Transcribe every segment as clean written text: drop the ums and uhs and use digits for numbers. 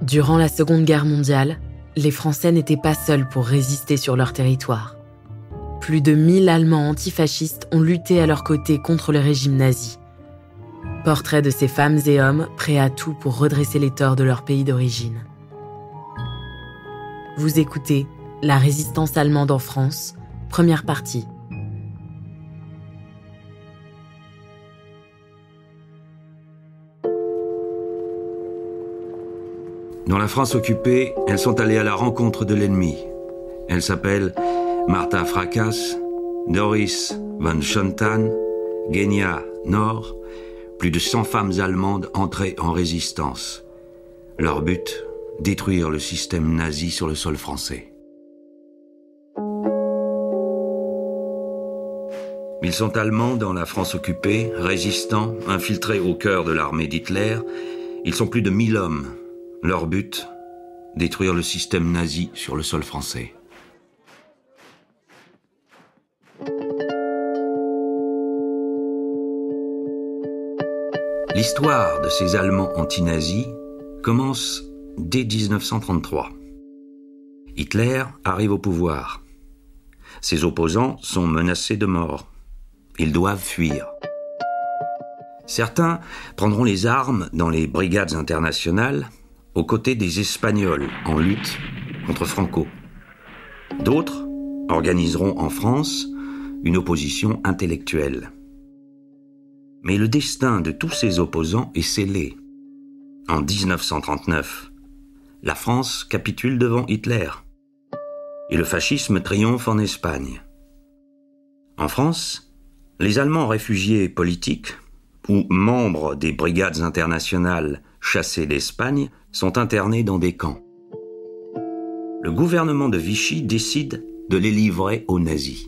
Durant la Seconde Guerre mondiale, les Français n'étaient pas seuls pour résister sur leur territoire. Plus de 1000 Allemands antifascistes ont lutté à leur côté contre le régime nazi. Portrait de ces femmes et hommes prêts à tout pour redresser les torts de leur pays d'origine. Vous écoutez La résistance allemande en France, première partie. Dans la France occupée, elles sont allées à la rencontre de l'ennemi. Elles s'appellent Martha Fracasse, Doris von Schontan, Genia Nord, plus de 100 femmes allemandes entrées en résistance. Leur but, détruire le système nazi sur le sol français. Ils sont allemands dans la France occupée, résistants, infiltrés au cœur de l'armée d'Hitler. Ils sont plus de 1000 hommes. Leur but, détruire le système nazi sur le sol français. L'histoire de ces Allemands anti-nazis commence dès 1933. Hitler arrive au pouvoir. Ses opposants sont menacés de mort. Ils doivent fuir. Certains prendront les armes dans les brigades internationales aux côtés des Espagnols en lutte contre Franco. D'autres organiseront en France une opposition intellectuelle. Mais le destin de tous ces opposants est scellé. En 1939, la France capitule devant Hitler et le fascisme triomphe en Espagne. En France, les Allemands réfugiés politiques ou membres des brigades internationales chassés d'Espagne sont internés dans des camps. Le gouvernement de Vichy décide de les livrer aux nazis.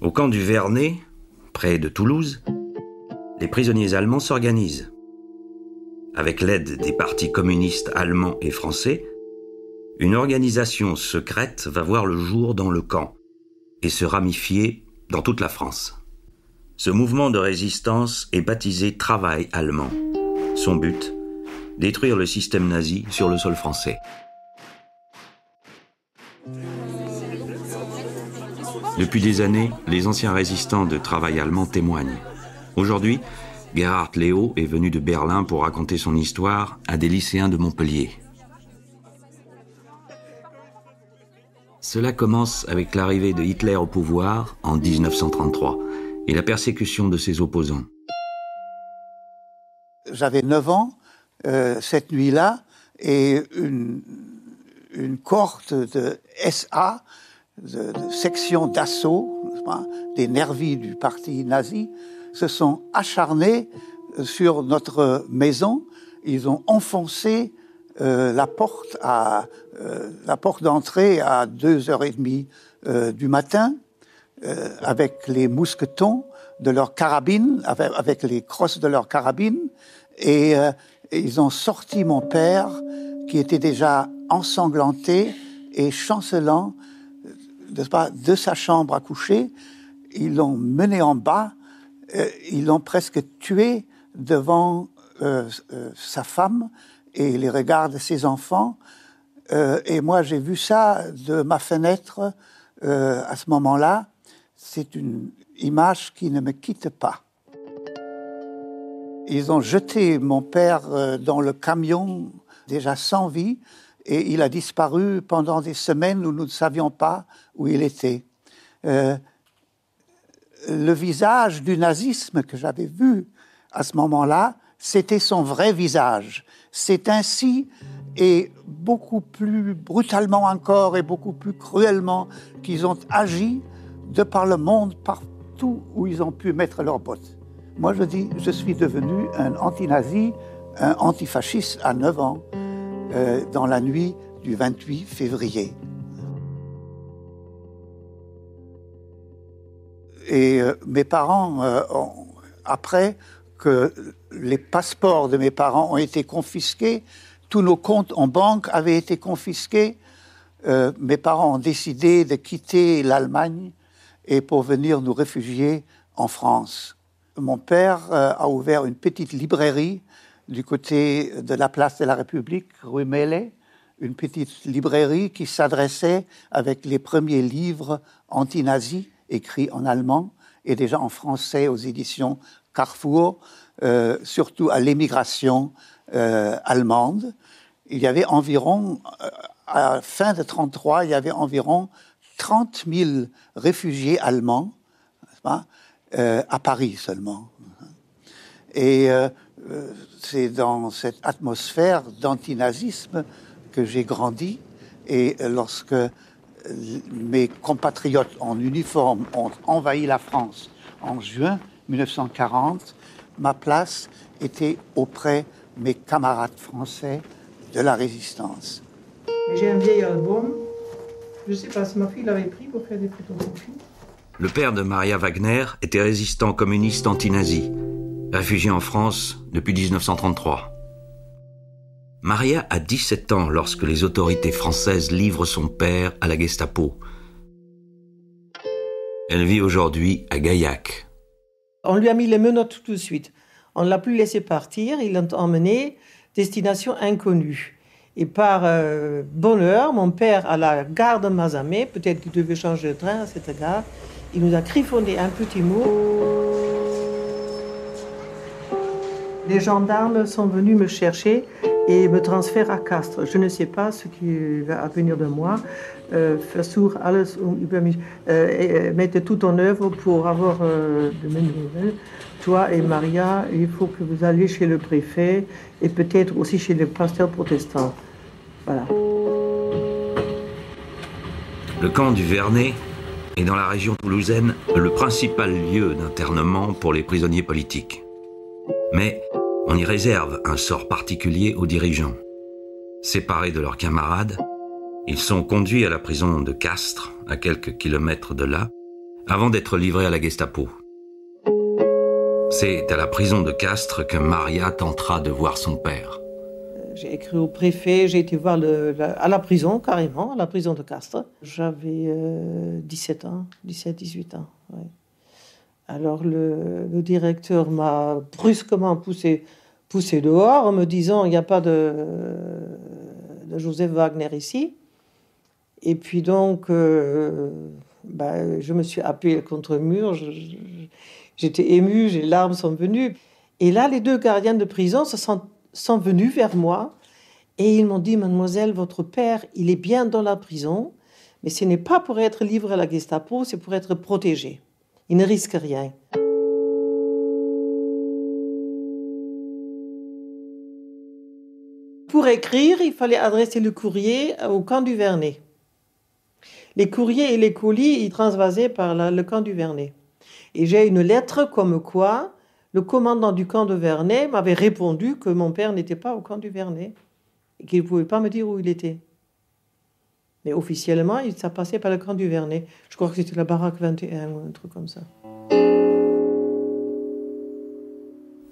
Au camp du Vernet, près de Toulouse, les prisonniers allemands s'organisent. Avec l'aide des partis communistes allemands et français, une organisation secrète va voir le jour dans le camp et se ramifier dans toute la France. Ce mouvement de résistance est baptisé Travail allemand. Son but, détruire le système nazi sur le sol français. Depuis des années, les anciens résistants de Travail allemand témoignent. Aujourd'hui, Gerhard Léo est venu de Berlin pour raconter son histoire à des lycéens de Montpellier. Cela commence avec l'arrivée de Hitler au pouvoir en 1933 et la persécution de ses opposants. J'avais 9 ans cette nuit-là et une cohorte de SA, de section d'assaut, des nervis du parti nazi, se sont acharnés sur notre maison. Ils ont enfoncé la porte d'entrée à 2h30 du matin avec les mousquetons de leurs carabines, avec les crosses de leurs carabines, et ils ont sorti mon père qui était déjà ensanglanté et chancelant de sa chambre à coucher. Ils l'ont mené en bas, ils l'ont presque tué devant sa femme et les regards de ses enfants. Et moi, j'ai vu ça de ma fenêtre à ce moment-là. C'est une image qui ne me quitte pas. Ils ont jeté mon père dans le camion, déjà sans vie, et il a disparu pendant des semaines où nous ne savions pas où il était. Le visage du nazisme que j'avais vu à ce moment-là, c'était son vrai visage. C'est ainsi, et beaucoup plus brutalement encore, et beaucoup plus cruellement, qu'ils ont agi de par le monde, partout où ils ont pu mettre leurs bottes. Moi, je dis, je suis devenu un anti-nazi, un antifasciste à 9 ans, dans la nuit du 28 février. Et mes parents, après que les passeports de mes parents ont été confisqués, tous nos comptes en banque avaient été confisqués, mes parents ont décidé de quitter l'Allemagne et pour venir nous réfugier en France. Mon père a ouvert une petite librairie du côté de la place de la République, rue Mellet, une petite librairie qui s'adressait avec les premiers livres anti-nazis écrits en allemand et déjà en français aux éditions Carrefour, surtout à l'émigration allemande. Il y avait environ, à la fin de 1933, il y avait environ 30 000 réfugiés allemands, n'est-ce pas, à Paris seulement. Et c'est dans cette atmosphère d'antinazisme que j'ai grandi. Et lorsque mes compatriotes en uniforme ont envahi la France en juin 1940, ma place était auprès de mes camarades français de la résistance. J'ai un vieil album. Je ne sais pas si ma fille l'avait pris pour faire des photographies. Le père de Maria Wagner était résistant communiste anti-nazi, réfugié en France depuis 1933. Maria a 17 ans lorsque les autorités françaises livrent son père à la Gestapo. Elle vit aujourd'hui à Gaillac. On lui a mis les menottes tout de suite. On ne l'a plus laissé partir, il l'a emmené, destination inconnue. Et par bonheur, mon père, à la gare de Mazamet, peut-être qu'il devait changer de train à cette gare, il nous a griffonné un petit mot. Les gendarmes sont venus me chercher et me transfèrent à Castres. Je ne sais pas ce qui va advenir de moi. Versuch alles über mich, mettez tout en œuvre pour avoir de mes nouvelles. Toi et Maria, il faut que vous alliez chez le préfet et peut-être aussi chez le pasteur protestant. Voilà. Le camp du Vernet est dans la région toulousaine le principal lieu d'internement pour les prisonniers politiques. Mais on y réserve un sort particulier aux dirigeants. Séparés de leurs camarades, ils sont conduits à la prison de Castres, à quelques kilomètres de là, avant d'être livrés à la Gestapo. C'est à la prison de Castres que Maria tentera de voir son père. J'ai écrit au préfet, j'ai été voir à la prison, carrément, à la prison de Castres. J'avais 17 ans, 17-18 ans. Ouais. Alors le directeur m'a brusquement poussé dehors en me disant il n'y a pas de Joseph Wagner ici. Et puis donc, je me suis appuyée contre le mur, j'étais émue, les larmes sont venues. Et là, les deux gardiens de prison sont venus vers moi et ils m'ont dit « Mademoiselle, votre père, il est bien dans la prison, mais ce n'est pas pour être livré à la Gestapo, c'est pour être protégé. Il ne risque rien. » Pour écrire, il fallait adresser le courrier au camp du Vernet. Les courriers et les colis, ils transvasaient par le camp du Vernet. Et j'ai une lettre comme quoi le commandant du camp de Vernet m'avait répondu que mon père n'était pas au camp du Vernet et qu'il ne pouvait pas me dire où il était. Mais officiellement, ça passait par le camp du Vernet. Je crois que c'était la baraque 21 ou un truc comme ça.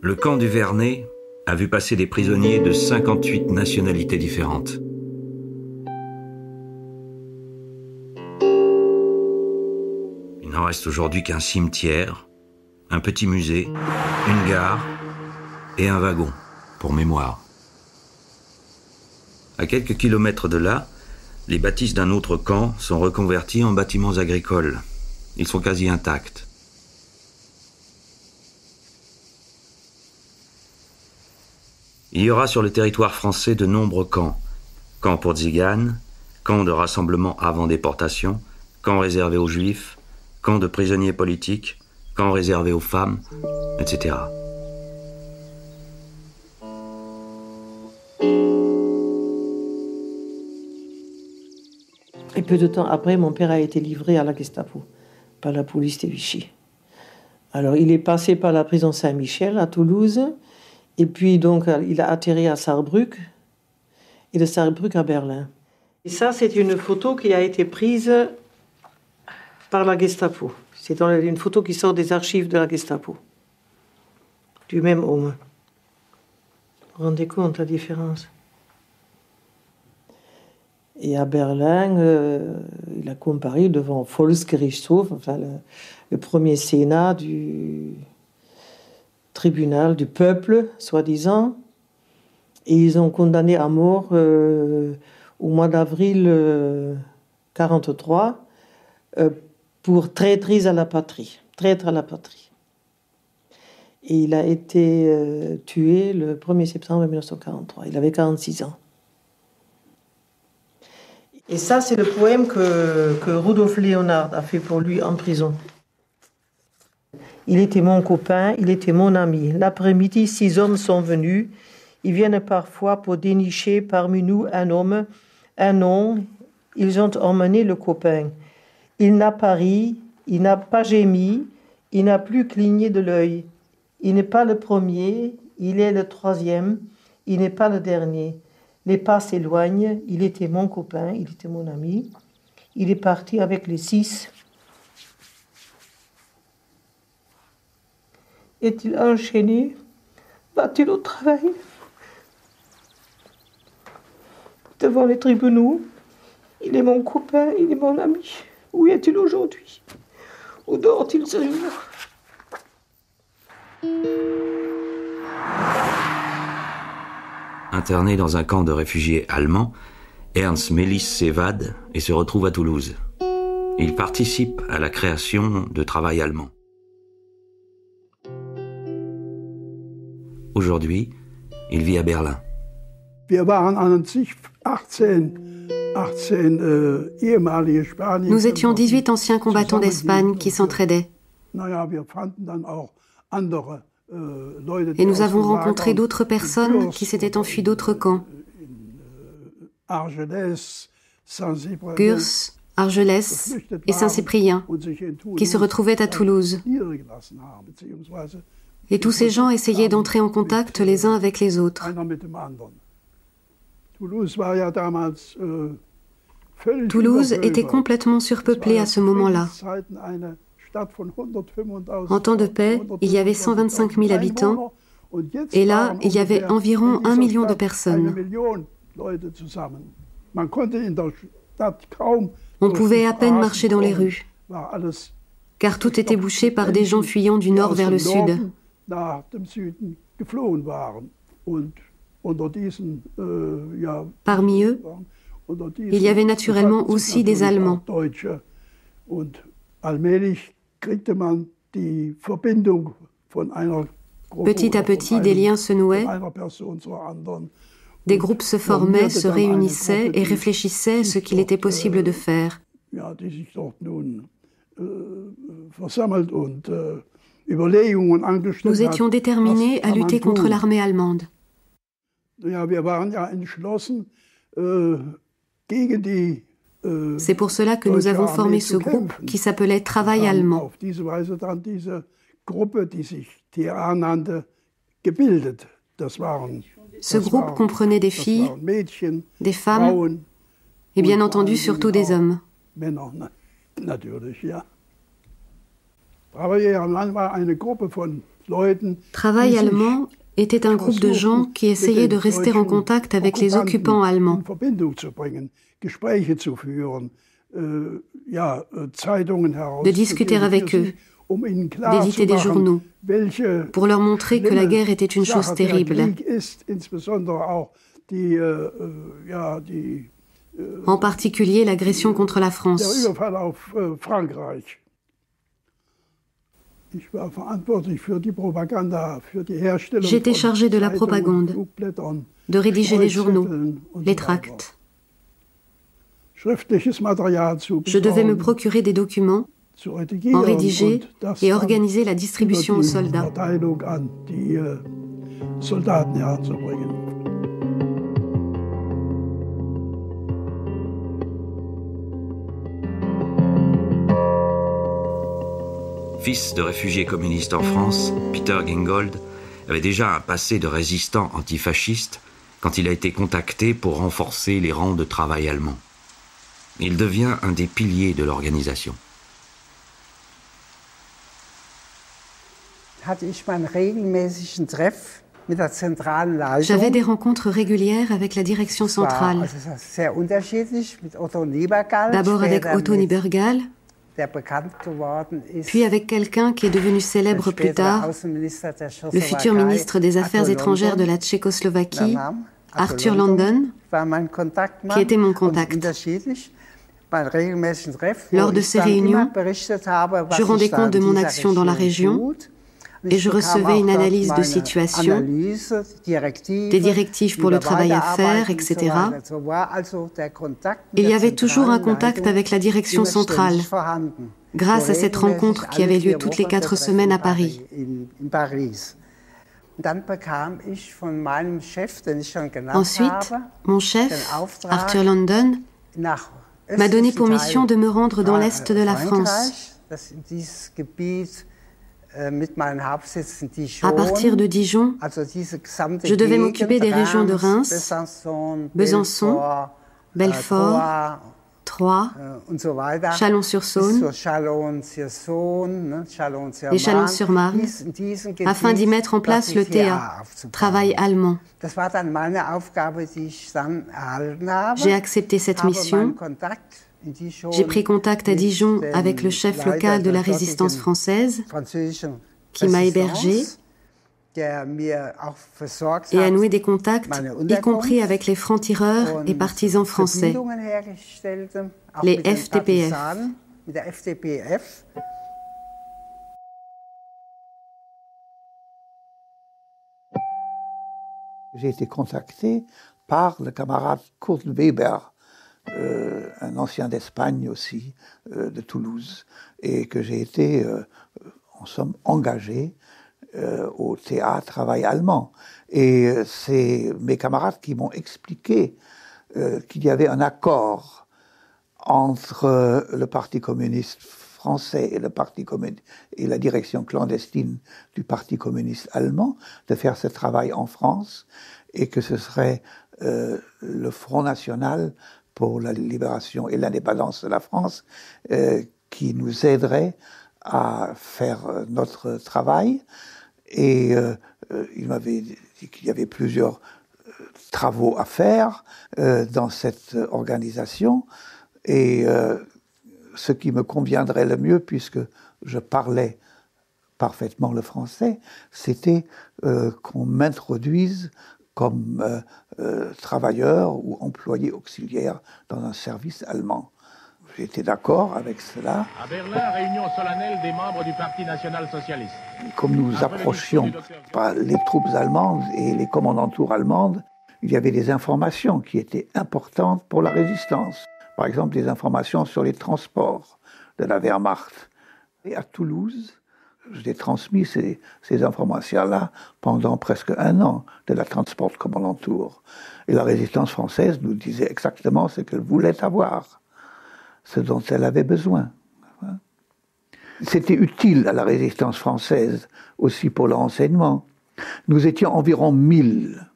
Le camp du Vernet a vu passer des prisonniers de 58 nationalités différentes. Il n'en reste aujourd'hui qu'un cimetière, un petit musée, une gare et un wagon, pour mémoire. À quelques kilomètres de là, les bâtisses d'un autre camp sont reconverties en bâtiments agricoles. Ils sont quasi intacts. Il y aura sur le territoire français de nombreux camps. Camps pour tziganes, camps de rassemblement avant déportation, camps réservés aux juifs, camps de prisonniers politiques, camps réservés aux femmes, etc. Et peu de temps après, mon père a été livré à la Gestapo par la police de Vichy. Alors, il est passé par la prison Saint-Michel à Toulouse, et puis donc il a atterri à Sarrebruck, et de Sarrebruck à Berlin. Et ça, c'est une photo qui a été prise par la Gestapo. C'est une photo qui sort des archives de la Gestapo, du même homme. Vous vous rendez compte la différence? Et à Berlin, il a comparé devant Volksgerichtshof, enfin le premier sénat du tribunal du peuple, soi-disant. Et ils ont condamné à mort au mois d'avril 1943 pour traîtrise à la patrie. Traître à la patrie. Et il a été tué le 1er septembre 1943. Il avait 46 ans. Et ça, c'est le poème que Rudolf Leonhard a fait pour lui en prison. Il était mon copain, il était mon ami. L'après-midi, 6 hommes sont venus. Ils viennent parfois pour dénicher parmi nous un homme, un nom. Ils ont emmené le copain. Il n'a pas ri, il n'a pas gémi, il n'a plus cligné de l'œil. Il n'est pas le premier, il est le troisième, il n'est pas le dernier. Les pas s'éloignent, il était mon copain, il était mon ami. Il est parti avec les 6. Est-il enchaîné? Va-t-il au travail? Devant les tribunaux, il est mon copain, il est mon ami. Où est-il aujourd'hui? Où dort-il ce jour? Interné dans un camp de réfugiés allemands, Ernst Melis s'évade et se retrouve à Toulouse. Il participe à la création de Travail allemand. Aujourd'hui, il vit à Berlin. Nous étions 18 anciens combattants d'Espagne qui s'entraidaient. Et nous avons rencontré d'autres personnes qui s'étaient enfuies d'autres camps. Gurs, Argelès et Saint-Cyprien, qui se retrouvaient à Toulouse. Et tous ces gens essayaient d'entrer en contact les uns avec les autres. Toulouse était complètement surpeuplée à ce moment-là. En temps de paix, il y avait 125 000 habitants, et là, il y avait environ 1 million de personnes. On pouvait à peine marcher dans les rues, car tout était bouché par des gens fuyant du nord vers le sud. Parmi eux, il y avait naturellement aussi des Allemands. Petit à petit, des liens se nouaient, des groupes se formaient, se réunissaient et réfléchissaient à ce qu'il était possible de faire. Nous étions déterminés à lutter contre l'armée allemande. C'est pour cela que nous avons formé ce groupe qui s'appelait Travail allemand. Ce groupe comprenait des filles, des femmes et bien entendu surtout des hommes. Travail allemand était un groupe de gens qui essayaient de rester en contact avec les occupants allemands. De discuter avec eux, d'éditer des journaux, pour leur montrer que la guerre était une chose terrible. En particulier l'agression contre la France. J'étais chargé de la propagande, de rédiger les journaux, les tracts. Je devais me procurer des documents, en rédiger et organiser la distribution aux soldats. Fils de réfugiés communistes en France, Peter Gingold avait déjà un passé de résistant antifasciste quand il a été contacté pour renforcer les rangs de Travail allemand. Il devient un des piliers de l'organisation. J'avais des rencontres régulières avec la direction centrale. D'abord avec Otto Niebergall, puis avec quelqu'un qui est devenu célèbre plus tard, le futur ministre des Affaires étrangères de la Tchécoslovaquie, Arthur London, qui était mon contact. Lors de ces réunions, je rendais compte de mon action dans la région et je recevais une analyse de situation, des directives pour le travail à faire, etc. Il y avait toujours un contact avec la direction centrale, grâce à cette rencontre qui avait lieu toutes les 4 semaines à Paris. Ensuite, mon chef, Arthur London, m'a donné pour mission de me rendre dans l'est de la France. À partir de Dijon, je devais m'occuper des régions de Reims, Besançon, Belfort, Troyes, Chalon-sur-Saône et Chalon-sur-Marne, afin d'y mettre en place le TA, travail allemand. J'ai accepté cette mission. J'ai pris contact à Dijon avec le chef local de la résistance française, qui m'a hébergé et a noué des contacts, y compris avec les francs-tireurs et partisans français, les FDPF. J'ai été contacté par le camarade Kurt Weber, un ancien d'Espagne aussi, de Toulouse, et que j'ai été, en somme, engagé au TA Travail allemand. Et c'est mes camarades qui m'ont expliqué qu'il y avait un accord entre le Parti communiste français et, et la direction clandestine du Parti communiste allemand de faire ce travail en France, et que ce serait le Front national pour la libération et l'indépendance de la France qui nous aiderait à faire notre travail. Et il m'avait dit qu'il y avait plusieurs travaux à faire dans cette organisation, et ce qui me conviendrait le mieux, puisque je parlais parfaitement le français, c'était qu'on m'introduise comme travailleur ou employé auxiliaire dans un service allemand. J'étais d'accord avec cela. À Berlin, réunion solennelle des membres du Parti national-socialiste. Comme nous approchions par les troupes allemandes et les commandantures allemandes, il y avait des informations qui étaient importantes pour la résistance. Par exemple, des informations sur les transports de la Wehrmacht. Et à Toulouse, j'ai transmis ces informations-là pendant presque 1 an de la Transportkommandantur. Et la résistance française nous disait exactement ce qu'elle voulait avoir, ce dont elle avait besoin. C'était utile à la résistance française, aussi pour le renseignement. Nous étions environ 1000.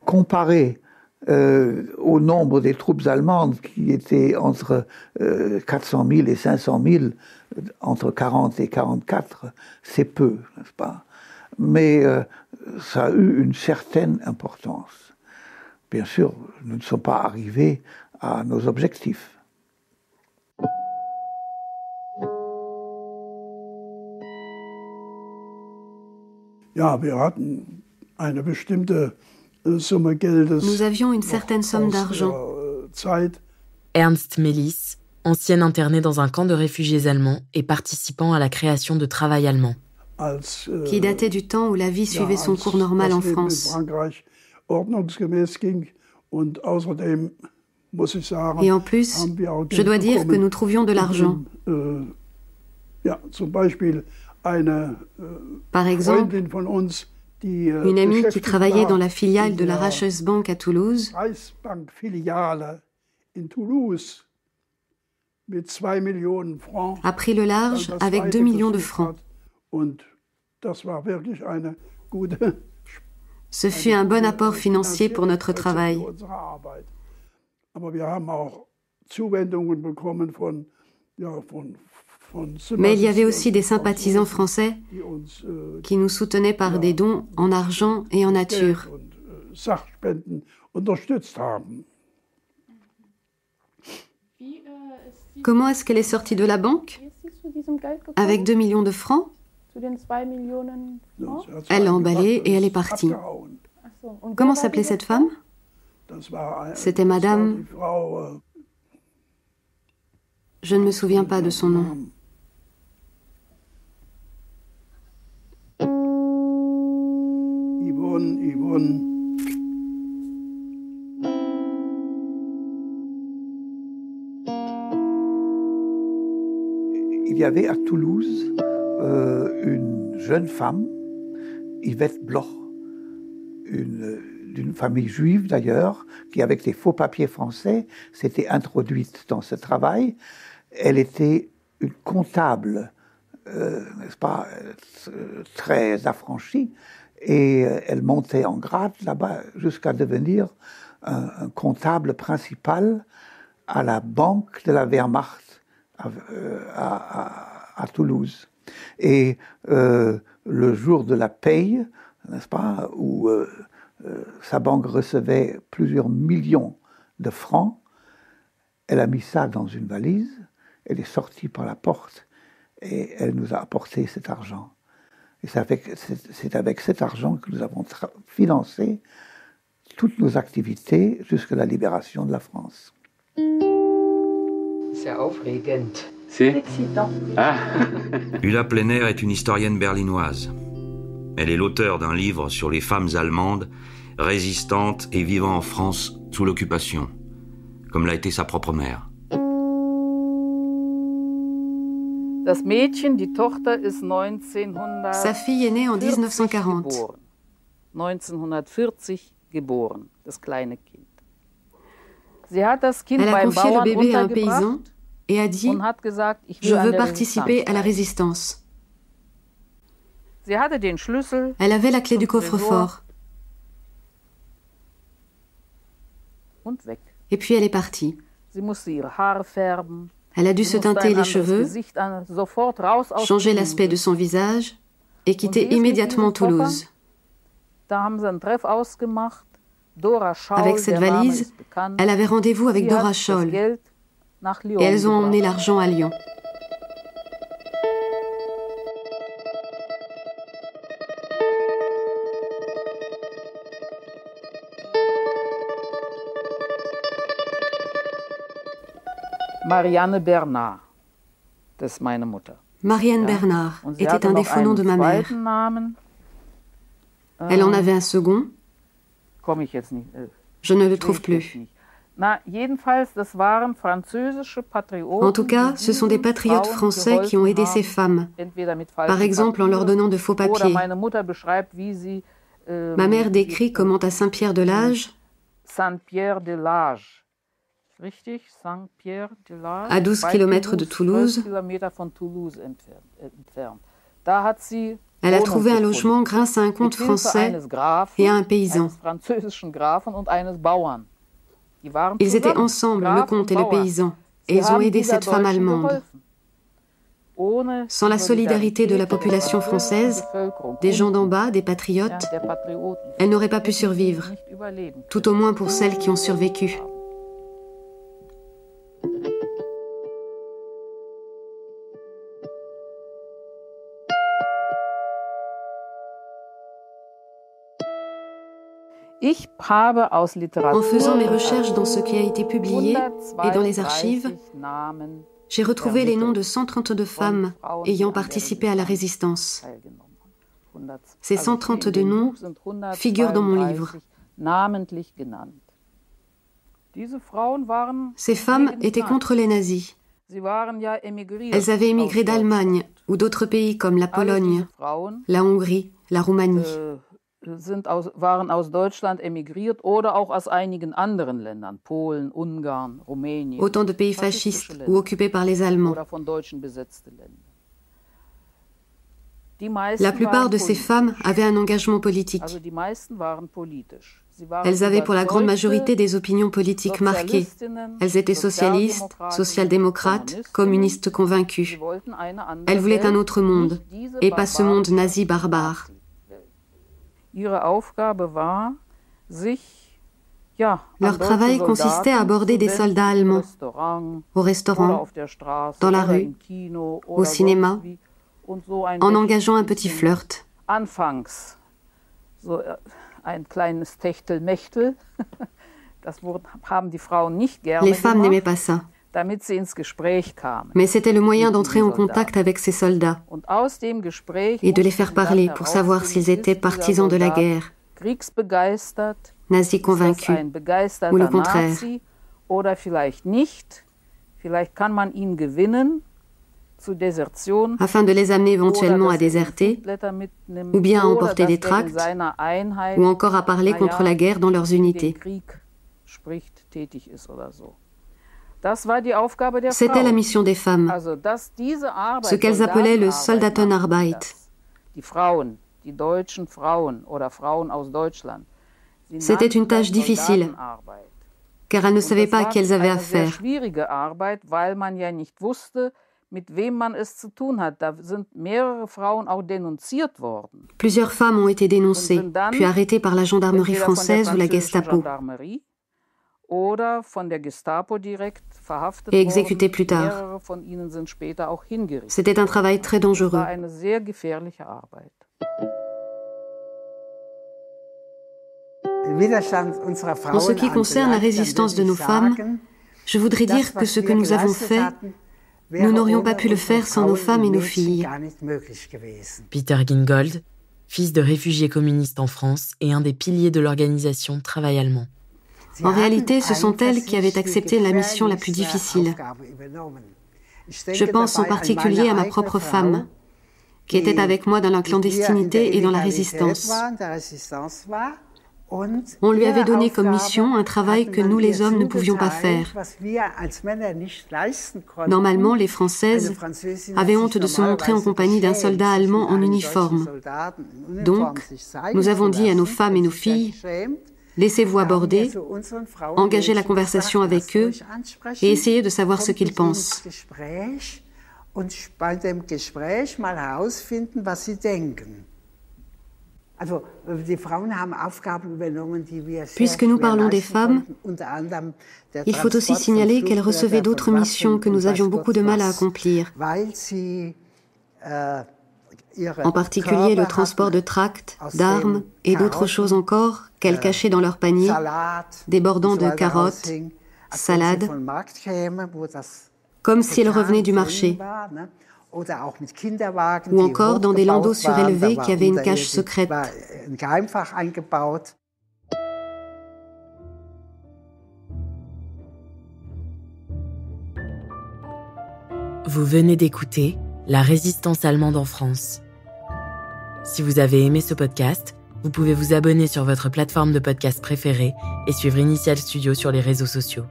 Comparé au nombre des troupes allemandes qui étaient entre 400 000 et 500 000, entre 40 et 44, c'est peu, n'est-ce pas? Mais ça a eu une certaine importance. Bien sûr, nous ne sommes pas arrivés à nos objectifs. Nous avions une certaine somme d'argent. Ernst Melis, ancien interné dans un camp de réfugiés allemands et participant à la création de Travail allemand. Qui datait du temps où la vie suivait son cours normal en France. Et en plus, je dois dire que nous trouvions de l'argent. Par exemple, une amie qui travaillait dans la filiale de la Reichsbank à Toulouse a pris le large avec 2 millions de francs. Ce fut un bon apport financier pour notre travail. Mais il y avait aussi des sympathisants français qui nous soutenaient par des dons en argent et en nature. Comment est-ce qu'elle est sortie de la banque? Avec 2 millions de francs? Elle l'a emballé et elle est partie. Comment s'appelait cette femme? C'était Madame... Je ne me souviens pas de son nom. Yvonne. Il y avait à Toulouse une jeune femme, Yvette Bloch, d'une famille juive d'ailleurs, qui avec des faux papiers français s'était introduite dans ce travail. Elle était une comptable, n'est-ce pas, très affranchie, et elle montait en grade là-bas jusqu'à devenir un comptable principal à la banque de la Wehrmacht à Toulouse. Et le jour de la paye, n'est-ce pas, où sa banque recevait plusieurs millions de francs, elle a mis ça dans une valise, elle est sortie par la porte et elle nous a apporté cet argent. Et c'est avec cet argent que nous avons financé toutes nos activités jusqu'à la libération de la France. C'est aufregend. C'est excitant. Ah. Ulla Plenner est une historienne berlinoise. Elle est l'auteure d'un livre sur les femmes allemandes, résistantes et vivant en France sous l'occupation, comme l'a été sa propre mère. Das Mädchen, die Tochter, ist 1940. Sa fille est née en 1940. 1940 geboren, das kleine Kind. Sie hat das Kind Elle a beim confié le Bauern bébé à un paysan untergebracht et a dit und hat gesagt, ich « Je will an veux der participer à la Resistance. résistance ». Sie hatte den Schlüssel Elle avait la clé zum du coffre-fort. und weg. Et puis elle est partie. Sie musste ihre Haare färben. Elle a dû Sie se musste teinter ein les anderes cheveux, Gesicht an, sofort raus aus changer Toulouse. l'aspect de son visage et quitter Und sie ist immédiatement mit diesem Toulouse. Da haben sie einen Treff ausgemacht. Dora Schaul, Avec cette der Name valise, ist bekannt. elle avait rendez-vous avec Sie Dora hat das Scholl Geld nach Lyon et elles ont emmené gebracht. l'argent à Lyon. Marianne Bernard, das ist meine Mutter. Marianne Bernard Und sie était hatte un des noch faux noms de ma einen mère. zweiten Namen. Elle en avait un second, Komme ich jetzt nicht. je ne le sehe trouve ich jetzt plus. nicht. Na, jedenfalls, das waren französische Patrioten. En tout cas, die ce sont des diesen patriotes Frauen français qui ont aidé geholfen ces femmes, haben, entweder mit falschen par exemple en leur Papieren, donnant de faux oder papiers. meine Mutter beschreibt, wie sie Ma mère décrit comment à Saint-Pierre-de-Lage, Saint-Pierre-de-Lage. Richtig? Saint-Pierre-de-Lage. à 12 kilomètres de Toulouse, 12 Kilometer von Toulouse entfernt. Da hat sie elle a Wohnung trouvé un gefunden. logement grâce à un compte Mit Hilfe français eines Grafen, et à un paysan. eines französischen Grafen und eines Bauern. Die waren Ils étaient zusammen, ensemble, le Graf comte und et le Bauer. paysan, et Sie ils ont haben aidé dieser cette femme Deutschen allemande. geholfen. Ohne Sans la solidarité de la population der française, Bevölkerung des und gens d'en bas, des patriotes, der Patrioten, elle n'aurait pas pu hätten sie survivre, nicht überleben tout au moins pour celles qui ont survécu. Ich habe aus Literatur En faisant mes recherches dans ce qui a été publié et dans les 132 archives, Namen j'ai retrouvé les noms de 132 femmes ayant participé à la résistance. teilgenommen. Ces 132 noms figurent dans mon livre. Namentlich genannt. Diese Frauen waren Ces femmes gegen étaient den contre les nazis. Sie waren ja emigriert Elles avaient émigré aus d'Allemagne Deutschland. ou d'autres pays comme la Alle Pologne, diese Frauen la Hongrie, la Roumanie. waren aus Deutschland emigriert oder auch aus einigen anderen Ländern, Polen, Ungarn, Rumänien. Autant de pays faschistische fascistes Länder ou occupés par les Allemands. oder von Deutschen besetzte Länder. Die meisten La plupart waren de ces politisch. femmes avaient un engagement politique. Also die meisten waren politisch. Sie waren Elles avaient pour la grande überzeugte majorité des opinions politiques marquées. Sozialistinnen, Elles étaient socialistes, Sozialdemokratinnen, social-démocrates, Kommunistinnen. communistes convaincus. Sie wollten eine andere Elles voulaient un Welt, autre monde, nicht diese et pas ce monde barbarische nazi barbare. Nazi-Welt. Ihre Aufgabe war, sich an Leur deutsche travail Soldaten consistait à aborder des zu soldats wenden, im allemands, Restaurant, au oder restaurant, auf der Straße, dans la oder rue, im Kino, au oder cinéma, sonst wie. Und so ein en recht engageant un petit flirt. Anfangs, so ein kleines Techtelmechtel. Das haben die Frauen nicht gerne Les femmes n'aimaient pas ça. damit sie ins Gespräch kamen. Mais c'était le moyen d'entrer en contact avec ces soldats Und aus dem Gespräch et de les faire parler pour savoir s'ils étaient partisans de la guerre, kriegsbegeistert, nazis convaincus, ein begeisterter ou le contraire. Nazi oder vielleicht nicht. Vielleicht kann man ihn gewinnen zur Desertion afin de les amener éventuellement à déserter, ou bien à emporter des tracts, ou encore à parler contre la guerre dans leurs unités. C'était la mission des femmes, ce qu'elles appelaient le Soldatenarbeit. C'était une tâche difficile, car elles ne savaient pas à qui elles avaient affaire. Plusieurs femmes ont été dénoncées, puis arrêtées par la gendarmerie française ou la Gestapo, et exécutées plus tard. C'était un travail très dangereux. En ce qui concerne la résistance de nos femmes, je voudrais dire que ce que nous avons fait, nous n'aurions pas pu le faire sans nos femmes et nos filles. Peter Gingold, fils de réfugiés communistes en France et un des piliers de l'organisation Travail allemand. En réalité, ce sont elles qui avaient accepté la mission la plus difficile. Je pense en particulier à ma propre femme, qui était avec moi dans la clandestinité et dans la résistance. On lui avait donné comme mission un travail que nous, les hommes, ne pouvions pas faire. Normalement, les Françaises avaient honte de se montrer en compagnie d'un soldat allemand en uniforme. Donc, nous avons dit à nos femmes et nos filles, laissez-vous aborder, engagez la conversation avec eux et essayez de savoir ce qu'ils pensent. Puisque nous parlons des femmes, il faut aussi signaler qu'elles recevaient d'autres missions que nous avions beaucoup de mal à accomplir. En particulier le transport de tracts, d'armes et d'autres choses encore qu'elles cachaient dans leurs paniers, débordant de carottes, salades, comme si elles revenaient du marché, ou encore dans des landaux surélevés qui avaient une cage secrète. Vous venez d'écouter La résistance allemande en France. Si vous avez aimé ce podcast, vous pouvez vous abonner sur votre plateforme de podcast préférée et suivre Initial Studio sur les réseaux sociaux.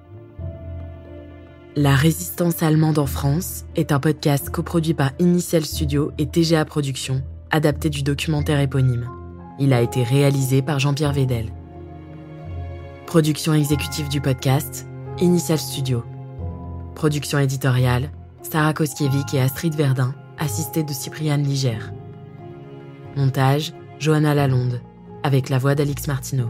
La résistance allemande en France est un podcast coproduit par Initial Studio et TGA Productions, adapté du documentaire éponyme. Il a été réalisé par Jean-Pierre Vedel. Production exécutive du podcast, Initial Studio. Production éditoriale, Sarah Koskiewicz et Astrid Verdun, assistée de Cypriane Ligère. Montage, Johanna Lalonde, avec la voix d'Alix Martineau.